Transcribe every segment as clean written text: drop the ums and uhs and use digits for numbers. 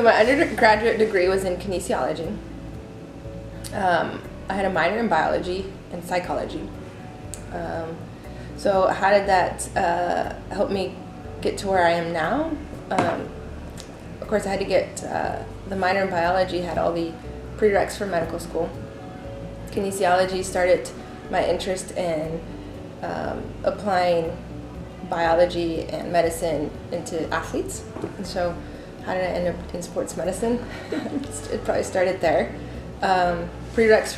my undergraduate degree was in kinesiology. I had a minor in biology and psychology. So how did that help me get to where I am now? Of course, I had to get the minor in biology had all the prereqs for medical school. Kinesiology started my interest in applying biology and medicine into athletes. And so how did I end up in sports medicine? It probably started there. Prereqs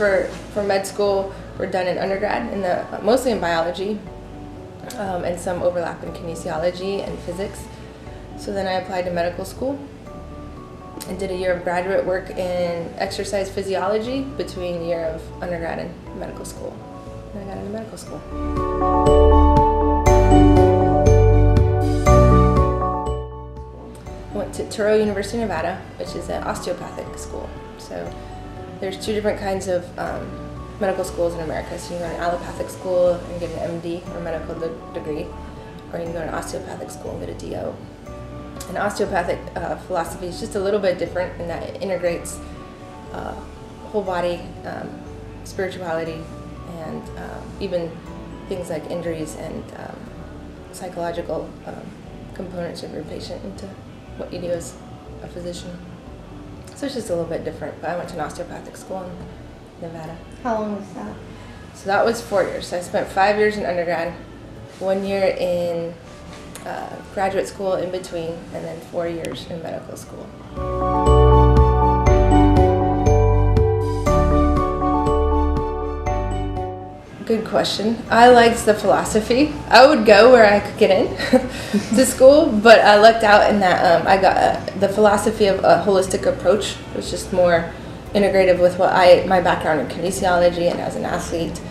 for med school were done in undergrad, mostly in biology, and some overlap in kinesiology and physics. So then I applied to medical school and did a year of graduate work in exercise physiology between a year of undergrad and medical school. And I got into medical school. I went to Touro University, Nevada, which is an osteopathic school. So there's two different kinds of medical schools in America. So you can go to an allopathic school and get an MD or medical degree, or you can go to an osteopathic school and get a DO. And osteopathic philosophy is just a little bit different in that it integrates whole body, spirituality, and even things like injuries and psychological components of your patient into what you do as a physician. So it's just a little bit different, but I went to an osteopathic school in Nevada. How long was that? So that was 4 years. So I spent 5 years in undergrad, 1 year in graduate school in between, and then 4 years in medical school. Good question. I liked the philosophy. I would go where I could get in to school, but I lucked out in that I got the philosophy of a holistic approach. It was just more integrative with my background in kinesiology and as an athlete.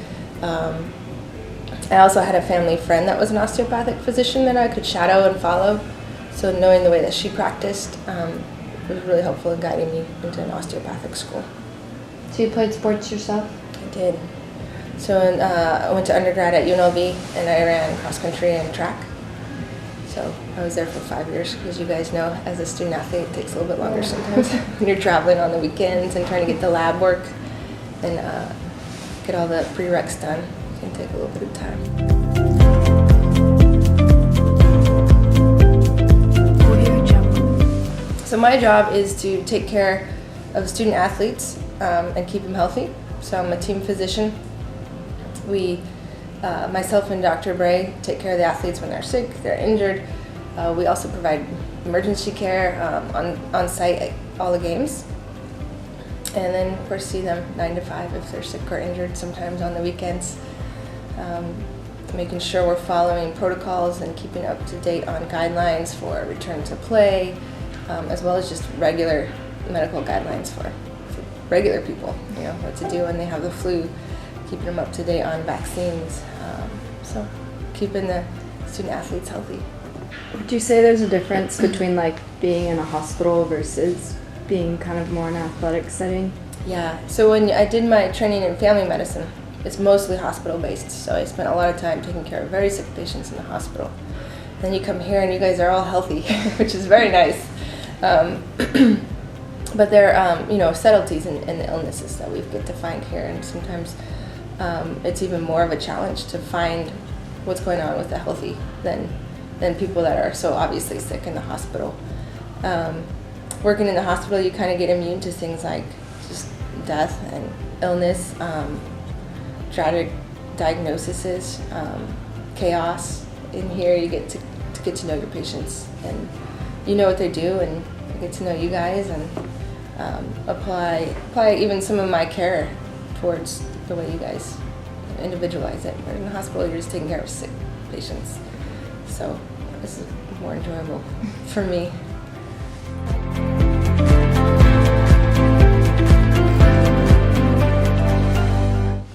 I also had a family friend that was an osteopathic physician that I could shadow and follow. So knowing the way that she practiced was really helpful in guiding me into an osteopathic school. So you played sports yourself? I did. So I went to undergrad at UNLV and I ran cross country and track. So I was there for 5 years because you guys know as a student athlete it takes a little bit longer sometimes when you're traveling on the weekends and trying to get the lab work and get all the prereqs done. It can take a little bit of time. So my job is to take care of student athletes and keep them healthy. So I'm a team physician. We, myself and Dr. Bray, take care of the athletes when they're sick, they're injured. We also provide emergency care on site at all the games. And then, of course, see them 9 to 5 if they're sick or injured, sometimes on the weekends. Making sure we're following protocols and keeping up to date on guidelines for return to play, as well as just regular medical guidelines for regular people, what to do when they have the flu, keeping them up to date on vaccines, so keeping the student athletes healthy. Would you say there's a difference between like being in a hospital versus being kind of more in an athletic setting? Yeah, so when I did my training in family medicine, it's mostly hospital-based, so I spent a lot of time taking care of very sick patients in the hospital. Then you come here and you guys are all healthy, which is very nice. But there are, subtleties in the illnesses that we get to find here, and sometimes it's even more of a challenge to find what's going on with the healthy than people that are so obviously sick in the hospital. Working in the hospital, you kind of get immune to things like just death and illness, tragic diagnoses, chaos. In here, you get to know your patients, and you know what they do, and I get to know you guys, and apply even some of my care towards the way you guys individualize it. But in the hospital, you're just taking care of sick patients, so this is more enjoyable for me.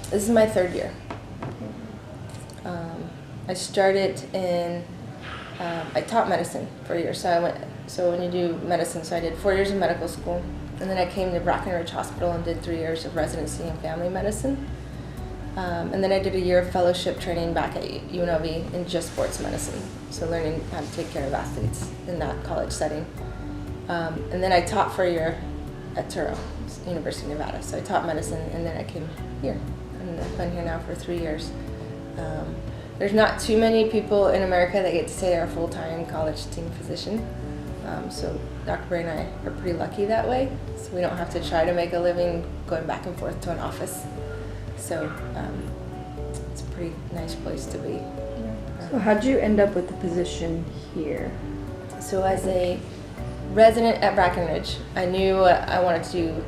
This is my 3rd year. I started in, I taught medicine for a year, so when you do medicine, so I did 4 years of medical school, and then I came to Brackenridge Hospital and did 3 years of residency in family medicine. And then I did a year of fellowship training back at UNLV in just sports medicine, so learning how to take care of athletes in that college setting. And then I taught for a year at Turo, University of Nevada. So I taught medicine, and then I came here, and I've been here now for 3 years. There's not too many people in America that get to say they're a full-time college team physician. So Dr. Bray and I are pretty lucky that way. So we don't have to try to make a living going back and forth to an office. So it's a pretty nice place to be. So how'd you end up with the position here? So as a resident at Brackenridge, I knew I wanted to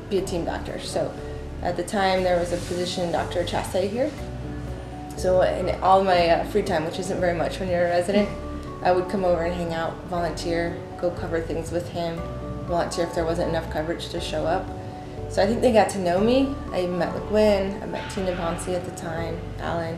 be a team doctor. So at the time there was a physician, Dr. Chasse, here. So in all my free time, which isn't very much when you're a resident, I would come over and hang out, volunteer, go cover things with him, volunteer if there wasn't enough coverage to show up. So I think they got to know me. I even met LeGuin, I met Tina Ponce at the time, Alan.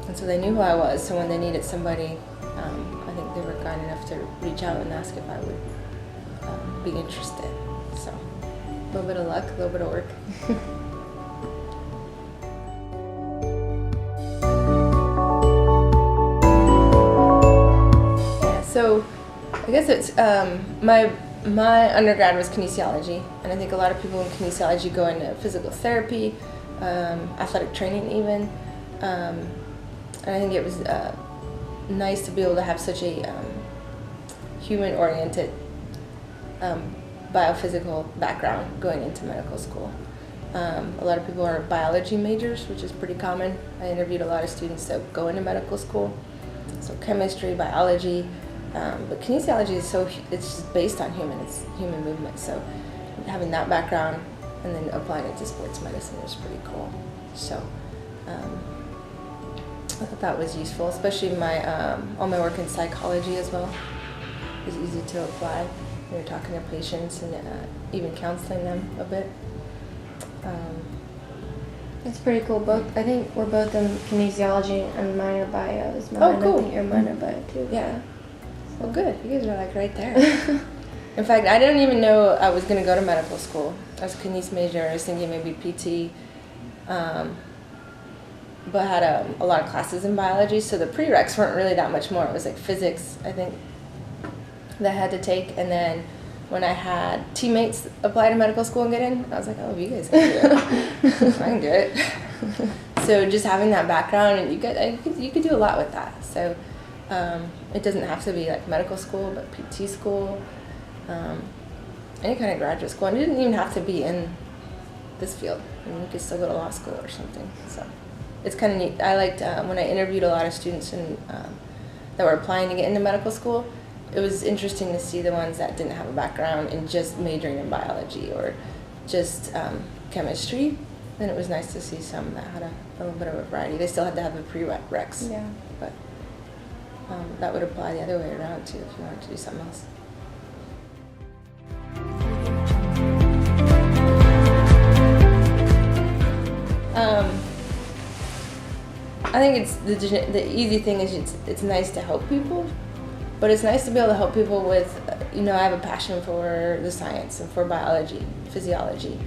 And so they knew who I was, so when they needed somebody, I think they were kind enough to reach out and ask if I would be interested. So a little bit of luck, a little bit of work. So I guess it's my undergrad was kinesiology, and I think a lot of people in kinesiology go into physical therapy, athletic training even, and I think it was nice to be able to have such a human-oriented biophysical background going into medical school. A lot of people are biology majors, which is pretty common. I interviewed a lot of students that go into medical school, so chemistry, biology. But kinesiology is it's just based on it's human movement. So having that background and then applying it to sports medicine is pretty cool. So I thought that was useful, especially all my work in psychology as well. It was easy to apply when you're talking to patients and even counseling them a bit. That's pretty cool. I think we're both in kinesiology and minor bio is mine. Oh, cool. I think you're minor bio too. Yeah. Well, good. You guys are like right there. In fact, I didn't even know I was going to go to medical school. I was a kines major. I was thinking maybe PT, but had a lot of classes in biology, so the prereqs weren't really that much more. It was like physics, I think, that I had to take. And then when I had teammates apply to medical school and get in, I was like, oh, you guys can do it. I can do it. So just having that background, and you could do a lot with that. So it doesn't have to be like medical school, but PT school, any kind of graduate school. And it didn't even have to be in this field. I mean, you could still go to law school or something. So it's kind of neat. I liked when I interviewed a lot of students that were applying to get into medical school. It was interesting to see the ones that didn't have a background in just majoring in biology or just chemistry. Then it was nice to see some that had a little bit of a variety. They still had to have the prereqs. Yeah. But that would apply the other way around too if you wanted to do something else. I think it's the easy thing is it's nice to help people, but it's nice to be able to help people with, I have a passion for the science and for biology, physiology,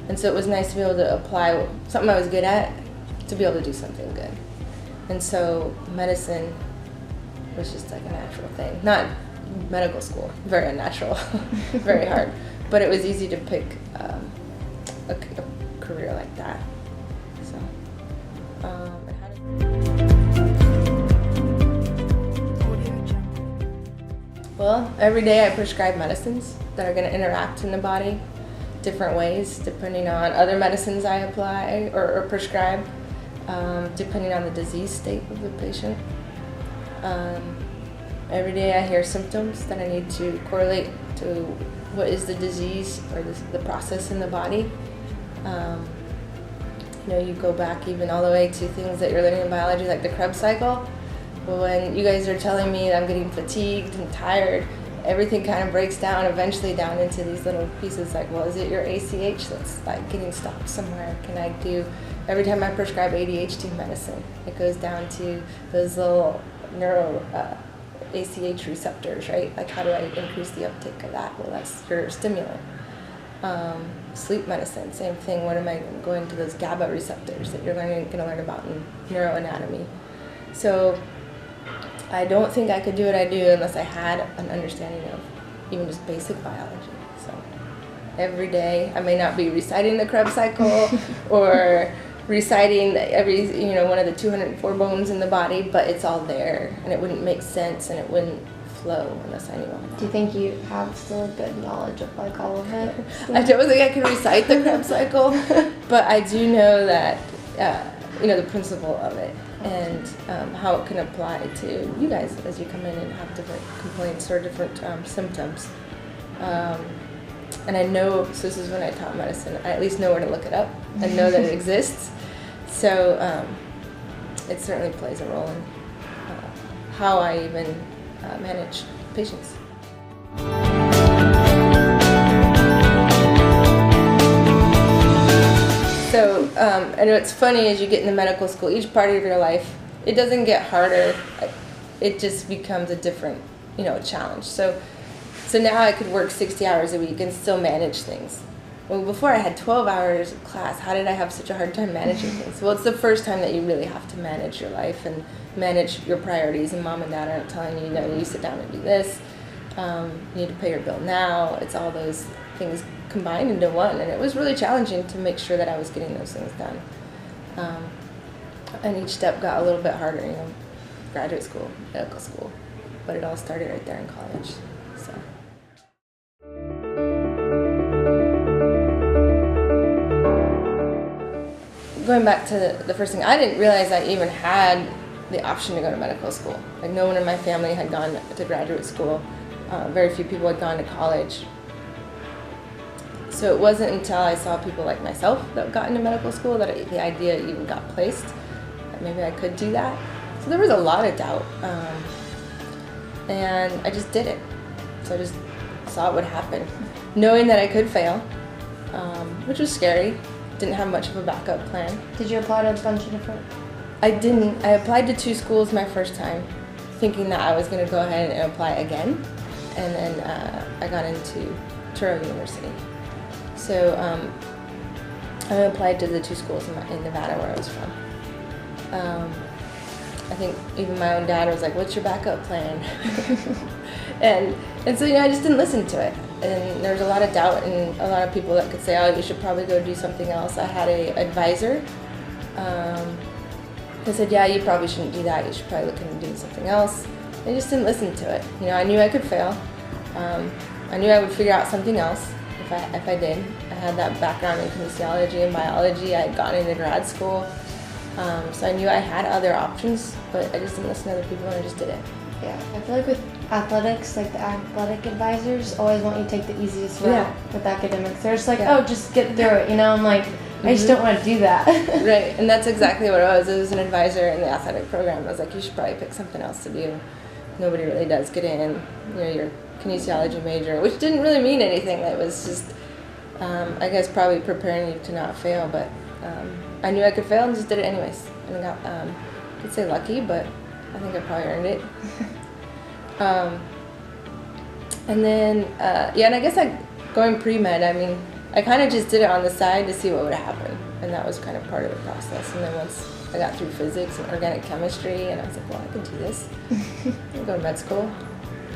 and so it was nice to be able to apply something I was good at to be able to do something good. And so medicine was just like a natural thing. Not medical school, very unnatural, very hard, but it was easy to pick a career like that. So, well, every day I prescribe medicines that are going to interact in the body different ways depending on other medicines I apply or prescribe, depending on the disease state of the patient. Every day I hear symptoms that I need to correlate to what is the disease or the process in the body. You go back even all the way to things that you're learning in biology, like the Krebs cycle. Well, when you guys are telling me that I'm getting fatigued and tired, everything kind of breaks down eventually down into these little pieces like, well, is it your ACH that's like getting stopped somewhere? Can I do, every time I prescribe ADHD medicine, it goes down to those little neuro ACH receptors, right? Like how do I increase the uptake of that? Well, that's your stimulant. Sleep medicine, same thing. What am I going to those GABA receptors that you're going to learn about in neuroanatomy? So I don't think I could do what I do unless I had an understanding of even just basic biology. So every day I may not be reciting the Krebs cycle or reciting every, one of the 204 bones in the body, but it's all there, and it wouldn't make sense and it wouldn't flow unless I knew all that. Do you think you have still a good knowledge of like all of it? I don't think I can recite the Krebs cycle, but I do know that, the principle of it and how it can apply to you guys as you come in and have different complaints or different symptoms. And I know, so this is when I taught medicine, I at least know where to look it up and know that it exists. So it certainly plays a role in how I even manage patients. So I know it's funny as you get into medical school, each part of your life, it doesn't get harder. It just becomes a different, challenge. So now I could work 60 hours a week and still manage things. Well, before I had 12 hours of class, how did I have such a hard time managing things? Well, it's the first time that you really have to manage your life and manage your priorities, and mom and dad aren't telling you, you sit down and do this. You need to pay your bill now. It's all those things combined into one, and it was really challenging to make sure that I was getting those things done. And each step got a little bit harder, graduate school, medical school, but it all started right there in college. So. Going back to the first thing, I didn't realize I even had the option to go to medical school. Like, no one in my family had gone to graduate school. Very few people had gone to college. So it wasn't until I saw people like myself that got into medical school that the idea even got placed, that maybe I could do that. So there was a lot of doubt. And I just did it. So I just saw what would happen, knowing that I could fail, which was scary. Didn't have much of a backup plan. Did you apply to a bunch of different? I didn't. I applied to 2 schools my first time, thinking that I was going to go ahead and apply again, and then I got into Touro University. So I applied to the 2 schools in Nevada where I was from. I think even my own dad was like, "What's your backup plan?" and so I just didn't listen to it. And there was a lot of doubt and a lot of people that could say, "Oh, you should probably go do something else." I had an advisor who said, "Yeah, you probably shouldn't do that. You should probably look into doing something else." I just didn't listen to it. I knew I could fail. I knew I would figure out something else if I did. I had that background in kinesiology and biology. I had gotten into grad school. So I knew I had other options, but I just didn't listen to other people and I just did it. Yeah, I feel like with athletics, like the athletic advisors always want you to take the easiest route with academics. They're just like, oh, just get through it, I'm like, I just don't want to do that. Right, and that's exactly what it was. It was an advisor in the athletic program. I was like, you should probably pick something else to do. Nobody really does get in, your kinesiology major, which didn't really mean anything. It was just, I guess, probably preparing you to not fail, but I knew I could fail and just did it anyways. And I got, I could say lucky, but I think I probably earned it. And then, and I guess going pre-med, I kind of just did it on the side to see what would happen. And that was kind of part of the process. And then once I got through physics and organic chemistry, and I was like, well, I can do this. I'll go to med school.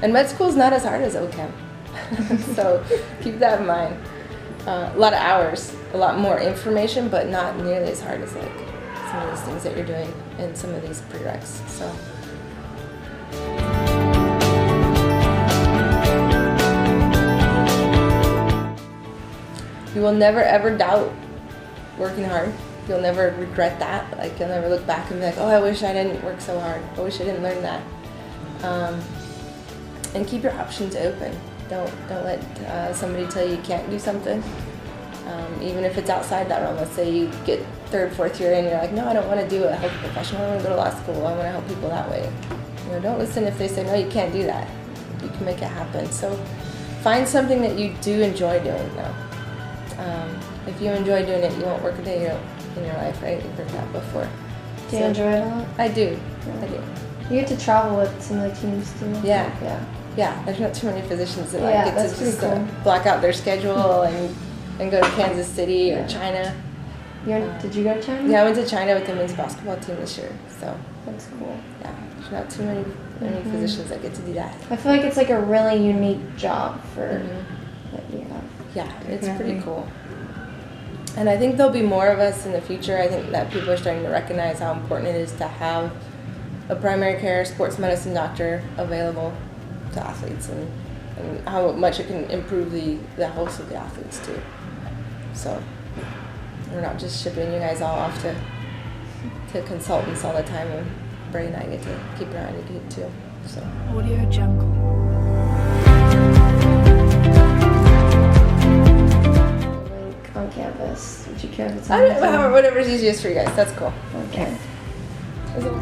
And med school is not as hard as OChem. So keep that in mind. A lot of hours, a lot more information, but not nearly as hard as like some of these things that you're doing in some of these prereqs. So. You will never ever doubt working hard. You'll never regret that. Like, you'll never look back and be like, oh, I wish I didn't work so hard. I wish I didn't learn that. And keep your options open. Don't let somebody tell you can't do something. Even if it's outside that realm. Let's say you get 3rd, 4th year and you're like, no, I don't want to do a health profession. I want to go to law school. I want to help people that way. Don't listen if they say, no, you can't do that. You can make it happen. So find something that you do enjoy doing, though. If you enjoy doing it, you won't work a day in your life, right? You've heard that before. Do you enjoy it a lot? I do. Yeah. I do. You get to travel with some of the teams too. Yeah. Yeah, there's not too many physicians that get to just cool. block out their schedule and go to Kansas City or China. Did you go to China? Yeah, I went to China with the men's basketball team this year. So That's cool. yeah, there's not too many physicians that get to do that. I feel like it's like a really unique job for Mm-hmm. that you have. Yeah, it's pretty Definitely. cool. And I think there'll be more of us in the future. I think that people are starting to recognize how important it is to have a primary care sports medicine doctor available to athletes, and how much it can improve the health of the athletes too. So we're not just shipping you guys all off to consultants all the time, and Bray and I get to keep an eye on you too. So. Audio Jungle. Link on campus. Would you care if it's I on don't know, whatever's easiest for you guys. That's cool. Okay. Is it-